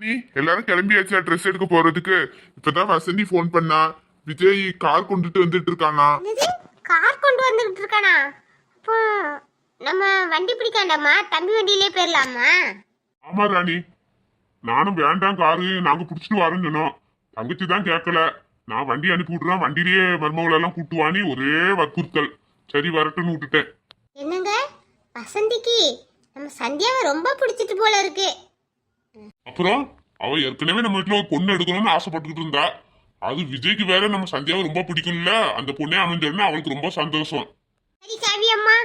நீ எல்லாரும் கிளம்பியாச்சா ட்ரெஸ் எடுக்க போறதுக்கு? இப்பதான் வசந்தி ஃபோன் பண்ணா. விஜய் கார் கொண்டுட்டு வந்துட்டு இருக்கானா? என்னது கார் கொண்டு வந்துகிட்டு இருக்கானா? அப்போ நம்ம வண்டி பிடிக்காண்டாமா, தம்பி வண்டியிலே போயிடலாமா? ஆமா ராணி, நானும் வேண்டாம் காரு நாங்க புடிச்சிட்டு வரோன்னு சொன்னோம். தங்கச்சி தான் கேட்கல. நான் வண்டி அனுப்பி விட்டுறேன், வண்டியிலேயே மருமகளெல்லாம் கூட்டுவானி ஒரே வற்புறுத்தல். சரி வரட்டும்னு விட்டுட்டேன். என்னங்க வசந்திக்கு நம்ம சந்தியாவை ரொம்ப பிடிச்சிட்டு போல இருக்கு. அப்புறம் அவ ஏற்கனவே நம்ம வீட்டுல ஒரு பொண்ணு எடுக்கணும்னு ஆசைப்பட்டுக்கிட்டு இருந்தா. அது விஜய்க்கு வேற நம்ம சந்தியாவை ரொம்ப பிடிக்கும்ல, அந்த பொண்ணே அமைஞ்சோடனே அவளுக்கு ரொம்ப சந்தோஷம். சரி காவி அம்மா,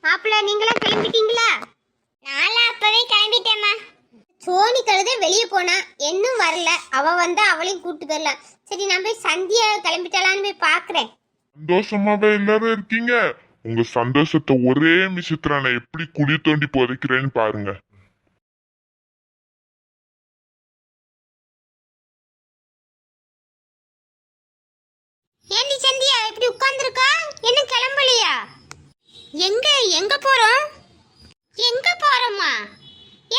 மாப்பிள்ள நீங்களாம் கிளம்பிட்டீங்களா? நான்லாம் அப்பவே கிளம்பிட்டேம்மா. சோனி கழுத வெளியே போனா இன்னும் வரல. அவ வந்தா அவளையும் கூட்டு போயிடலாம். சரி நான் போய் சந்தியா கிளம்பிட்டாளான்னு போய் பாக்குறேன். சந்தோஷமாவே எல்லாரும் இருக்கீங்க. உங்க சந்தோஷத்தை ஒரே நிமிஷத்துல நான் எப்படி குழி தோண்டி புதைக்கிறேன்னு பாருங்க. ஏண்டி சந்தியா இப்படி உட்கார்ந்துருக்கா? என்ன கிளம்பலையா? எங்க எங்க போறோம்? எங்க போறோமா?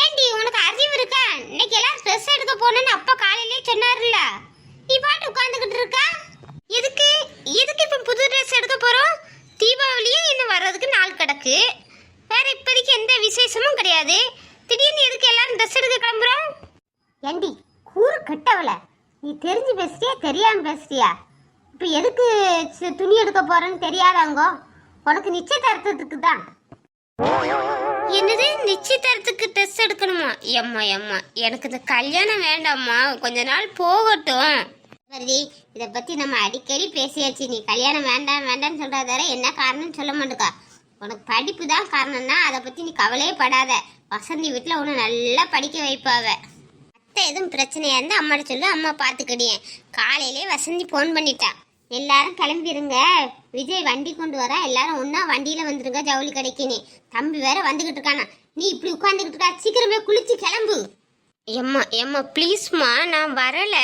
ஏண்டி உனக்கு அறிவு இருக்கா? இன்னைக்கு எல்லாம் ட்ரெஸ் எடுக்க போனேன்னு அப்பா காலையிலே சொன்னாருல்ல. நீ பாட்டு உட்கார்ந்துகிட்டு இருக்கா? எதுக்கு எதுக்கு இப்ப புது ட்ரெஸ் எடுக்க போறோம்? தீபாவளியே இன்னும் வர்றதுக்கு நாள் கிடக்கு. வேற இப்போதைக்கு எந்த விசேஷமும் கிடையாது. திடீர்னு எதுக்கு எல்லாரும் ட்ரெஸ் எடுக்க கிளம்புறோம்? ஏண்டி கூறு கட்டவல, நீ தெரிஞ்சு பேசுறியா தெரியாம பேசுறியா? இப்போ எதுக்கு துணி எடுக்க போறேன்னு தெரியாதாங்கோ? உனக்கு நிச்சயதார்த்தத்துக்கு தான். என்னது நிச்சயதார்த்தத்துக்கு ட்ரெஸ் எடுக்கணுமா? எம்மா எம்மா எனக்கு இந்த கல்யாணம் வேண்டாம்மா, கொஞ்ச நாள் போகட்டும். சரி இதை பத்தி நம்ம அடிக்கடி பேசியாச்சு. நீ கல்யாணம் வேண்டாம் வேண்டாம்னு சொல்றதார என்ன காரணம்னு சொல்ல மாட்டேக்கா. உனக்கு படிப்பு தான் காரணம்னா அதை பத்தி நீ கவலையே படாத. வசந்தி வீட்டில் உன்னை நல்லா படிக்க வைப்பாவ. அத்தை எதுவும் பிரச்சனையா இருந்தா அம்மாட்ட சொல்லு, அம்மா பார்த்துக்கிடியேன். காலையிலே வசந்தி ஃபோன் பண்ணிட்டான். எல்லாரும் கிளம்பிருங்க, விஜய் வண்டி கொண்டு வர, எல்லாரும் ஒன்னா வண்டியில வந்துருங்க ஜவுளி கடைக்குன்னு. தம்பி வேற வந்துகிட்டு இருக்கானா. நீ இப்படி உட்காந்துக்கிட்டு இருக்கா, சீக்கிரமே குளிச்சு கிளம்பு. எம்மா எம்மா ப்ளீஸ்மா, நான் வரல.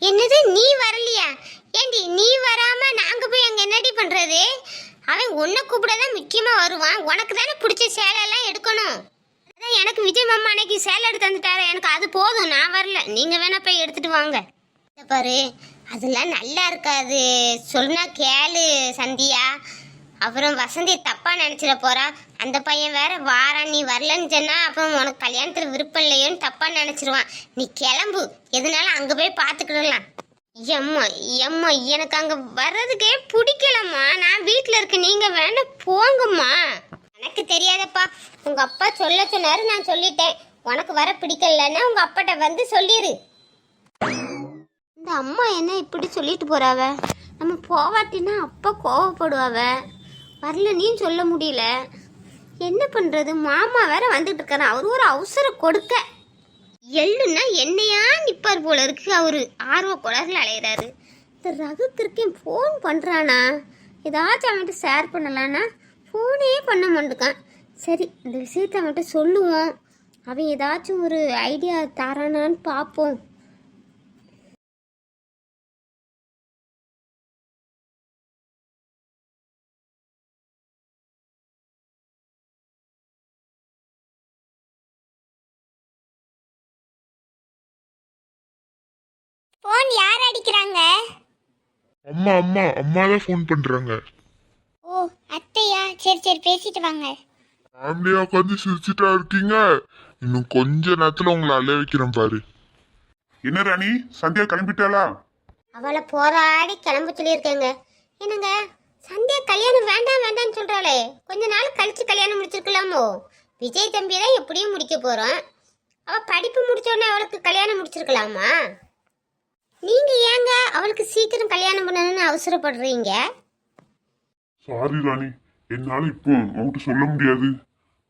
என்னது நீ வரலையா? ஏண்டி நீ வராம நாங்க போய் அங்க என்னடி பண்றது? அவன் உன்னை கூப்பிடதான் முக்கியமா வருவான். உனக்கு தானே பிடிச்ச சேலை எல்லாம் எடுக்கணும். அதான் எனக்கு விஜய் மாமா அன்னைக்கு சேலை எடுத்து தந்துட்டாரு, எனக்கு அது போதும், நான் வரல. நீங்க வேணா போய் எடுத்துட்டு வாங்க. பாரு அதெல்லாம் நல்லா இருக்காது, சொன்னா கேளு சந்தியா. அப்புறம் வசந்தி தப்பா நினைச்சிட போறா. அந்த பையன் வேற வாரான், நீ வரலன்னு சொன்னா அப்புறம் உனக்கு கல்யாணத்துல விருப்பம் இல்லையோன்னு தப்பா நினைச்சிருவான். நீ கிளம்பு, எதுனாலும் அங்க போய் பாத்துக்கிடலாம். எம்மா எம்மா எனக்கு அங்க வர்றதுக்கே பிடிக்கலம்மா, நான் வீட்டுல இருக்க, நீங்க வேணா போங்கம்மா. எனக்கு தெரியாதப்பா, உங்க அப்பா சொல்ல சொன்னாரு, நான் சொல்லிட்டேன். உனக்கு வர பிடிக்கலன்னா உங்க அப்பாட்ட வந்து சொல்லிடு. இந்த அம்மா என்ன இப்படி சொல்லிட்டு போறாவ? நம்ம போவாட்டினா அப்பா கோவப்படுவாவ. வரலன்னு சொல்ல முடியல, என்ன பண்றது? மாமா வேற வந்துட்டு இருக்காரு, அவரு ஒரு அவசரம் கொடுக்க. எள்ளுன்னா என்னையா நிப்பார் போல இருக்கு. அவரு ஆர்வ குளர்ல அலையிறாரு. இந்த ரகுத்திற்கேன் ஃபோன் பண்றானா? ஏதாச்சும் அவன்கிட்ட ஷேர் பண்ணலான்னா ஃபோனே பண்ண மாட்டேக்கான். சரி இந்த விஷயத்த மட்டும் சொல்லுவோம், அவன் ஏதாச்சும் ஒரு ஐடியா தரானான்னு பார்ப்போம். ஃபோன் யார் அடிக்கிறாங்க? அம்மா அம்மா அம்மா தான் ஃபோன் பண்றாங்க. ஓ அத்தையா, சரி சரி பேசிட்டு வாங்க. ஃபேமிலியா உட்காந்து சிரிச்சுட்டா இருக்கீங்க. இன்னும் கொஞ்ச நேரத்துல உங்களை அலைய வைக்கிறேன் பாரு. என்ன ராணி, சந்தியா கிளம்பிட்டாளா? அவளை போராடி கிளம்ப சொல்லியிருக்கேங்க. என்னங்க சந்தியா கல்யாணம் வேண்டாம் வேண்டாம்னு சொல்றாளே, கொஞ்ச நாள் கழிச்சு கல்யாணம் முடிச்சிருக்கலாமோ? விஜய் தம்பி தான் எப்படியும் முடிக்க போறோம். அவ படிப்பு முடிச்ச உடனே அவளுக்கு கல்யாணம் முடிச்சிருக்கலாமா? நீங்க ஏங்க அவளுக்கு சீக்கிரம் கல்யாணம் பண்ணணும்னு அவசரப்படுறீங்க? சாரி ராணி, என்னால இப்போ உங்ககிட்ட சொல்ல முடியாது.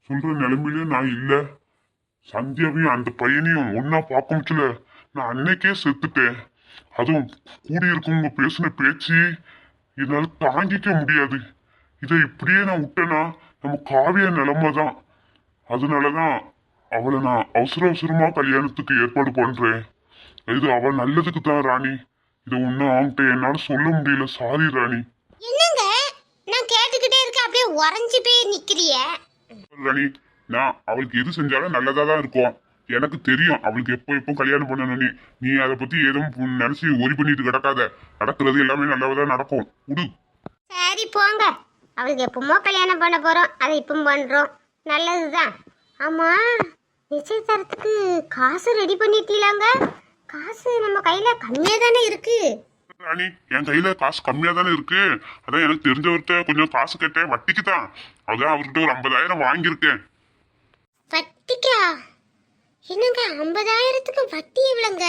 சொல்ற நிலைமையிலே நான் இல்ல. சந்தியாவையும் அந்த பையனையும் ஒன்னா பார்க்க முடியல. நான் அன்னைக்கே செத்துட்டேன். அதுவும் கூடியிருக்கவங்க பேசின பேச்சு என்னால தாங்கிக்க முடியாது. இதை இப்படியே நான் விட்டேன்னா நம்ம காவிய நிலைமை தான். அதனாலதான் அவளை நான் அவசரமா கல்யாணத்துக்கு ஏற்பாடு பண்றேன். இது அவ நல்லதுக்கு தான் ராணி. இதை ஒன்னும் அவன்கிட்ட என்னால சொல்ல முடியல. சாரி ராணி. என்னங்க நான் கேட்டுக்கிட்டே இருக்க, அப்படியே உறைஞ்சு போய் நிக்கிறிய. ராணி, நான் அவளுக்கு எது செஞ்சாலும் நல்லதா தான் இருக்கும். எனக்கு தெரியும் அவளுக்கு எப்போ எப்போ கல்யாணம் பண்ணணும்னு. நீ அதை பத்தி எதுவும் நினைச்சு ஒரி பண்ணிட்டு கிடக்காத. நடக்கிறது எல்லாமே நல்லதான் நடக்கும். விடு. சரி போங்க, அவளுக்கு எப்பவுமோ கல்யாணம் பண்ண போறோம், அதை இப்போ பண்றோம், நல்லதுதான். ஆமா, நிச்சயதாரத்துக்கு காசு ரெடி பண்ணிட்டீங்களாங்க? காசு நம்ம கையில கம்மியா தானே இருக்கு. ராணி, என் கையில காசு கம்மியா தானே இருக்கு. அதான் எனக்கு தெரிஞ்சவர்கிட்ட கொஞ்சம் காசு கேட்டேன், வட்டிக்கு தான். அதான் அவர்கிட்ட ஒரு 50,000 வாங்கியிருக்கேன். வட்டிக்கா? என்னங்க 50,000த்துக்கு வட்டி எவ்வளோங்க?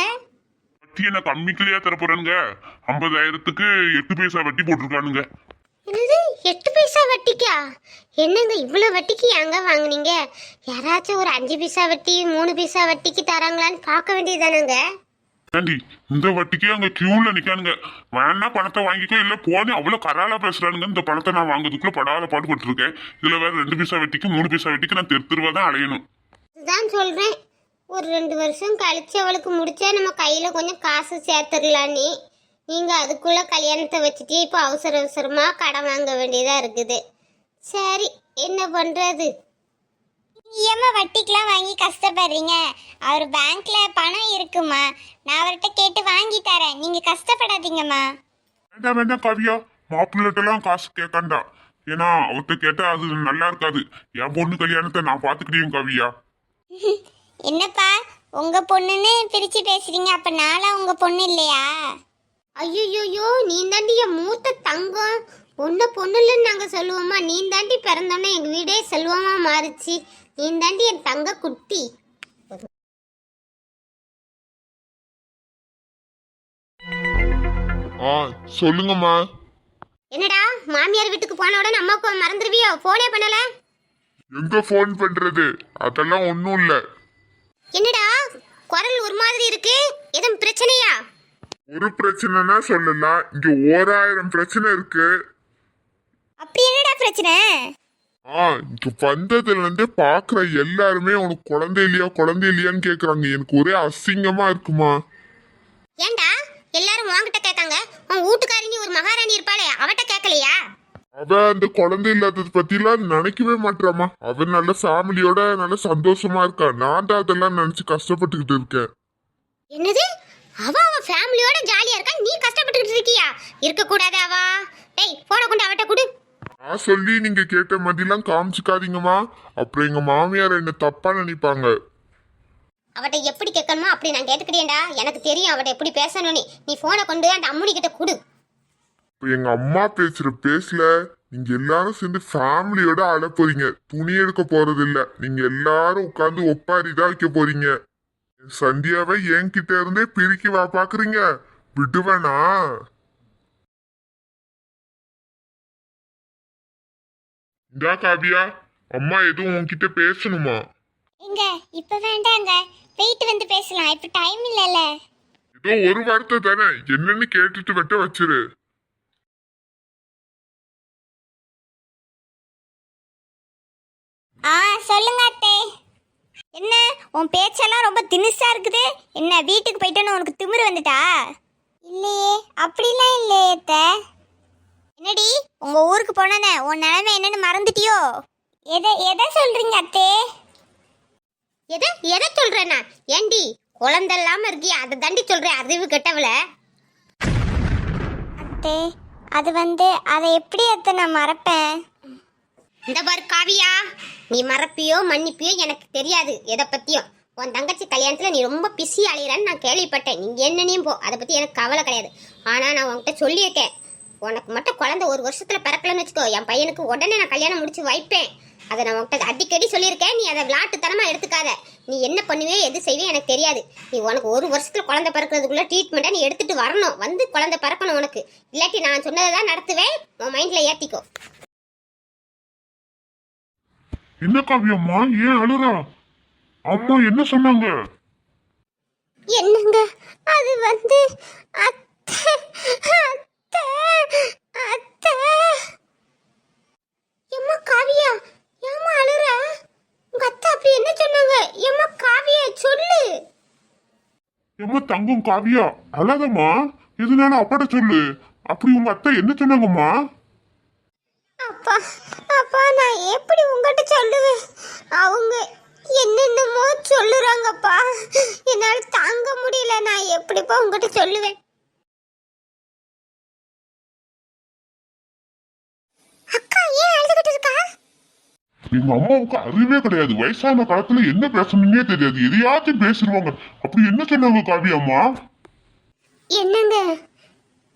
வட்டி என்ன கம்மிக்கிலேயே தரப்போறானுங்க. 50,000த்துக்கு 8 பைசா வட்டி போட்டிருக்கானுங்க. என்னது 8 பைசா வட்டிக்கா? என்னங்க இவ்வளோ வட்டிக்கு எங்க வாங்குனீங்க? யாராச்சும் ஒரு 5 பைசா வட்டி 3 பைசா வட்டிக்கு தராங்களான்னு பார்க்க வேண்டியதானுங்க. ஏண்டி, இந்த வட்டிக்கே அங்க கியூல நிக்கானுங்க. வேணா பணத்தை வாங்கிக்கோ, இல்ல போனே. அவ்வளவு கராலா பேசுறானுங்க. இந்த பணத்தை நான் வாங்குறதுக்குள்ள படாத பாடுபட்டு இருக்கேன். இதுல வேற 2 பைசா வட்டிக்கு 3 பைசா வட்டிக்கு நான் தெருவா தான் அலையணும். இதுதான் சொல்றேன், ஒரு 2 வருஷம் கழிச்சு அவளுக்கு முடிச்சா நம்ம கையில கொஞ்சம் காசு சேர்த்துடலான்னு. நீங்க அதுக்குள்ள கல்யாணத்தை வச்சுட்டு இப்போ அவசர அவசரமா கடன் வாங்க வேண்டியதா இருக்குது. சரி, என்ன பண்றது? ஏம்மா வட்டிக்கெலாம் வாங்கி கஷ்டப்படுறீங்க? அவர் பேங்க்ல பணம் இருக்குமா, நான் அவர்கிட்ட கேட்டு வாங்கி தரேன், நீங்க கஷ்டப்படாதீங்கம்மா. வேண்டாம் வேண்டாம் காவியா, மாப்பிள்ளைட்டெல்லாம் காசு கேட்காண்டா. ஏன்னா அவர்கிட்ட கேட்டா அது நல்லா இருக்காது. என் பொண்ணு கல்யாணத்தை நான் பாத்துக்கிட்டேன் காவியா. என்னப்பா உங்க பொண்ணுன்னு பிரிச்சு பேசுறீங்க, அப்ப நாளா உங்க பொண்ணு இல்லையா? ஐயோயோயோ, நீ தாண்டி என் மூத்த தங்கம். பொண்ணு பொண்ணுலன்னு நாங்க சொல்லுவோமா? நீ தாண்டி பிறந்தோன்னே எங்க வீடே செல்வமா மாறிச்சு. நீ தாண்டி என் தங்க குட்டி. சொல்லுங்கம்மா. என்னடா, மாமியார் வீட்டுக்கு போன உடனே அம்மாவுக்கு மறந்துடுவியோ? போனே பண்ணல. எங்க போன் பண்றது? அதெல்லாம் ஒண்ணும் இல்ல. என்னடா குரல் ஒரு மாதிரி இருக்கு, எதுவும் பிரச்சனையா? ஒரு பிரச்சனைனா சொல்லலாம், இங்க 1000 பிரச்சனை இருக்கு. அப்படி என்னடா பிரச்சனை? இங்க வந்ததுல இருந்து பாக்குற எல்லாருமே உனக்கு குழந்தை இல்லையா குழந்தை இல்லையான்னு கேக்குறாங்க. எனக்கு ஒரே அசிங்கமா இருக்குமா. ஏண்டா எல்லாரும் உன்கிட்ட கேட்காங்க? உன் வீட்டுக்காரி ஒரு மகாராணி இருப்பாளே, அவட்ட கேட்கலையா? அவ அந்த குழந்தை இல்லாதது பத்தி எல்லாம் நினைக்கவே மாட்டாமா. அவ நல்ல ஃபேமிலியோட நல்ல சந்தோஷமா இருக்கா. நான் தான் அதெல்லாம் நினைச்சு கஷ்டப்பட்டுக்கிட்டு இருக்கேன். என்னது? அவ ஃபேமிலியோட ஜாலியா இருக்கா, நீ கஷ்டப்பட்டுக்கிட்டு இருக்கியா? இருக்க கூடாது அவா. டேய், போன கொண்டு அவட்ட கொடு. நான் சொல்லி நீங்க கேட்ட மாதிரிலாம் காமிச்சுக்காதீங்கம்மா. அப்புறம் எங்க மாமியார் என்ன தப்பா நினைப்பாங்க. அவட்ட எப்படி கேட்கணுமோ அப்படி நான் கேட்டுக்கிட்டேன்டா. எனக்கு தெரியும் அவட்ட எப்படி பேசணும்னு. நீ போனை கொண்டு அந்த அம்முனி கிட்ட கொடு. எங்க அம்மா பேசுற பேசல நீங்க எல்லாரும் சேர்ந்து ஃபேமிலியோட அழ போறீங்க. துணி எடுக்க போறது இல்ல. நீங்க எல்லாரும் உட்கார்ந்து ஒப்பாரி தான் வைக்க போறீங்க. சந்தியாவை என்கிட்ட இருந்தே பிரிக்க வா பாக்குறீங்க. விடுவேனா? இந்தா காவியா, அம்மா எதுவும் உன்கிட்ட பேசணுமா? எங்க இப்ப வேண்டாங்க, போயிட்டு வந்து பேசலாம், இப்ப டைம் இல்லைல்ல. ஏதோ ஒரு வார்த்தை தானே, என்னன்னு கேட்டுட்டு விட்டு வச்சிரு. சொல்லுங்க அத்தே. என்ன உன் பேச்செல்லாம் ரொம்ப தினுசா இருக்குது? என்ன வீட்டுக்கு போயிட்டேன்னு உனக்கு திமிரு வந்துட்டா? இல்லையே, அப்படிலாம் இல்லையே அத்தை. என்னடி உங்க ஊருக்கு போனே உன் நிலைமை என்னன்னு மறந்துட்டியோ? எதை சொல்றீங்க அத்தே? எதை எதை சொல்றேன்னா? ஏண்டி குழந்தை இல்லாம இருக்கியா? அதை தாண்டி சொல்றேன், அறிவு கெட்டவள. அத்தே அது அதை எப்படி அத்தை நான் மறப்பேன்? இந்த பாரு காவியா, நீ மறப்பியோ மன்னிப்பியோ எனக்கு தெரியாது எதை பத்தியும். உன் தங்கச்சி கல்யாணத்துல நீ ரொம்ப பிஸி அலையிறான்னு நான் கேள்விப்பட்டேன். நீங்க என்னன்னையும் போ, அதை பத்தி எனக்கு கவலை கிடையாது. ஆனா நான் உன்கிட்ட சொல்லியிருக்கேன், உனக்கு மட்டும் குழந்தை 1 வருஷத்துல பிறக்கலன்னு வச்சுக்கோ, என் பையனுக்கு உடனே நான் கல்யாணம் முடிச்சு வைப்பேன். அதை நான் உன்கிட்ட அடிக்கடி சொல்லியிருக்கேன். நீ அதை விளாட்டுத்தனமா எடுத்துக்காத. நீ என்ன பண்ணுவே எது செய்வே எனக்கு தெரியாது. நீ உனக்கு 1 வருஷத்துல குழந்தை பிறக்கிறதுக்குள்ள ட்ரீட்மெண்ட்டை நீ எடுத்துட்டு வரணும். வந்து குழந்தை பிறக்கணும் உனக்கு. இல்லாட்டி நான் சொன்னதை தான் நடத்துவேன். உன் மைண்ட்ல ஏத்திக்கோ. என்ன காவியம்மா, ஏன் அழுறா? அம்மா என்ன சொன்னாங்க? என்னங்க அது அத்தை அத்தை அத்தை. எம்மா காவியா, ஏம்மா அழுற? உங்க அத்தை அப்படி என்ன சொன்னாங்க? எம்மா காவியா சொல்லு. எம்மா தங்கம் காவியா, அழாதம்மா. எதுனாலும் அப்பாட்ட சொல்லு. அப்படி உங்க அத்தை என்ன சொன்னாங்கம்மா? அப்பா அப்பா, நான் எப்படி உங்ககிட்ட சொல்லுவேன்? அவங்க என்னென்னமோ சொல்லுறாங்கப்பா, என்னால தாங்க முடியல. நான் எப்படிப்பா உங்ககிட்ட சொல்லுவேன்? அக்கா ஏன் அழுதுகிட்டு இருக்கா? எங்க அம்மாவுக்கு அறிவே கிடையாது. வயசான காலத்துல என்ன பேசணுன்னே தெரியாது. எதையாச்சும் பேசிடுவாங்க. அப்படி என்ன சொன்னாங்க காவி அம்மா? என்னங்க,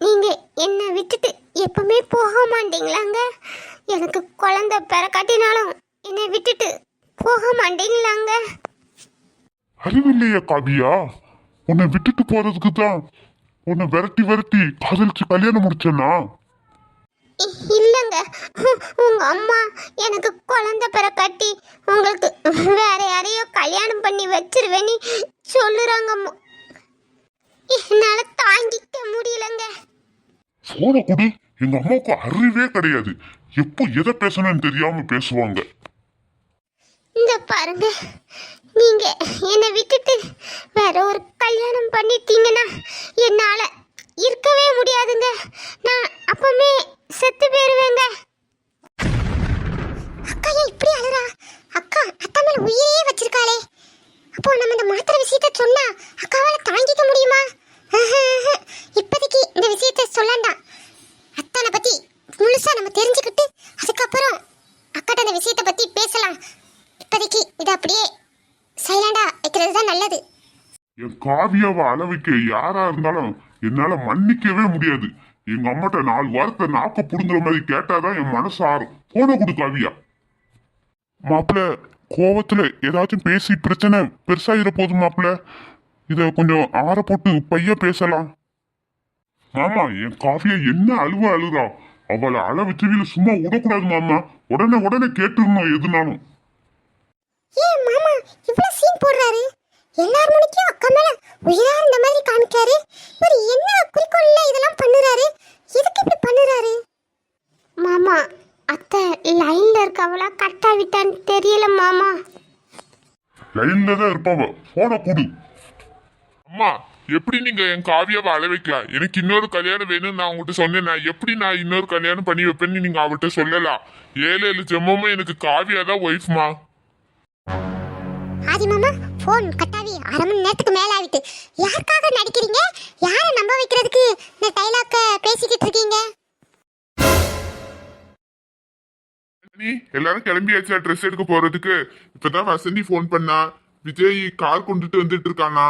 நீங்க என்ன விட்டுட்டு எப்பவுமே போக மாட்டீங்களாங்க? எனக்கு குழந்தை பிறக்காட்டினாலும் என்னை விட்டுட்டு போக மாட்டீங்களாங்க? அறிவில்லையா காவியா? உன்னை விட்டுட்டு போறதுக்கு தான் உன்னை விரட்டி விரட்டி காதலிச்சு கல்யாணம் முடிச்சேன்னா? இல்லைங்க, உங்க அம்மா எனக்கு குழந்தை பிறக்காட்டி உங்களுக்கு வேற யாரையோ கல்யாணம் பண்ணி வச்சிருவேன்னு சொல்லுறாங்க. என்னால தாங்கிக்க முடியலங்க. போன கொடு. எங்க அம்மாவுக்கு அறிவே கிடையாது. எப்போ எதை பேசணும்னு தெரியாம பேசுவாங்க. இந்த பாருங்க, நீங்க என்னை விட்டுட்டு வேற ஒரு கல்யாணம் பண்ணிட்டீங்கன்னா என்னால இருக்கவே முடியாதுங்க. நான் அப்பமே செத்து போயிருவேங்க. அக்கா ஏன் இப்படி அழுறா? அக்கா அத்தா மேல உயிரே வச்சிருக்காளே. அப்போ நம்ம இந்த மாத்திரை விஷயத்த சொன்னா அக்காவால தாங்கிக்க முடியுமா? இப்போதைக்கு இந்த விஷயத்த சொல்லண்டாம். அத்தானை பத்தி முழுசா நம்ம தெரிஞ்சுக்கிட்டு அதுக்கப்புறம் அக்காட்ட அந்த விஷயத்த பத்தி பேசலாம். இப்போதைக்கு இதை அப்படியே சைலண்டா வைக்கிறது தான் நல்லது. என் காவியாவை அளவைக்க யாரா இருந்தாலும் என்னால மன்னிக்கவே முடியாது. எங்க அம்மாட்ட 4 வாரத்தை நாக்க புடுங்குற மாதிரி கேட்டாதான் என் மனசு ஆறும். போன கொடு காவியா. மாப்பிள்ள கோவத்துல ஏதாச்சும் பேசி பிரச்சனை பெருசாயிர போதும் மாப்பிள்ள. இத கொஞ்சம் ஆற போட்டு பைய பேசலாம். மாமா, என் காவியா என்ன அழுறா? அவளை அழ வச்சவில சும்மா விடக்கூடாது மாமா. உடனே கேட்டுருணும் எதுனாலும். ஏன் மாமா இவ்வளவு சீன் போடுறாரு? எல்லார் முன்னைக்கும் அக்கா மேல உயிரா இந்த மாதிரி காமிக்காரு. இவர் என்ன குறிக்கோள்ல இதெல்லாம் பண்ணுறாரு? எதுக்கு இப்படி பண்ணுறாரு? மாமா, அத்தை லைன்ல இருக்கவளா கட்டா விட்டான்னு தெரியல மாமா. லைன்ல தான் இருப்பாவ. போன கொடு. அம்மா, எப்படி நீங்க என் காவியாவை அழ வைக்கலாம்? எனக்கு இன்னொரு கல்யாணம் வேணும்னு நான் உங்ககிட்ட சொன்னேன். நான் எப்படி நான் இன்னொரு கல்யாணம் பண்ணி வைப்பேன்னு நீங்க அவர்கிட்ட சொல்லலாம். 7 ஜென்மமும் எனக்கு காவியா தான் ஒய்ஃப்மா. ஆதி மாமா, போன் கட்டாவி 1/2 மணி நேரத்துக்கு மேல ஆயிட்டு. யாருக்காக நடிக்கிறீங்க? யாரை நம்ப வைக்கிறதுக்கு இந்த டைலாக்க பேசிக்கிட்டு இருக்கீங்க? நீ எல்லாரும் கிளம்பியாச்சா ட்ரெஸ் எடுக்க போறதுக்கு? இப்பதான் வசந்தி ஃபோன் பண்ணா. விஜய் கார் கொண்டுட்டு வந்துட்டு இருக்கானா?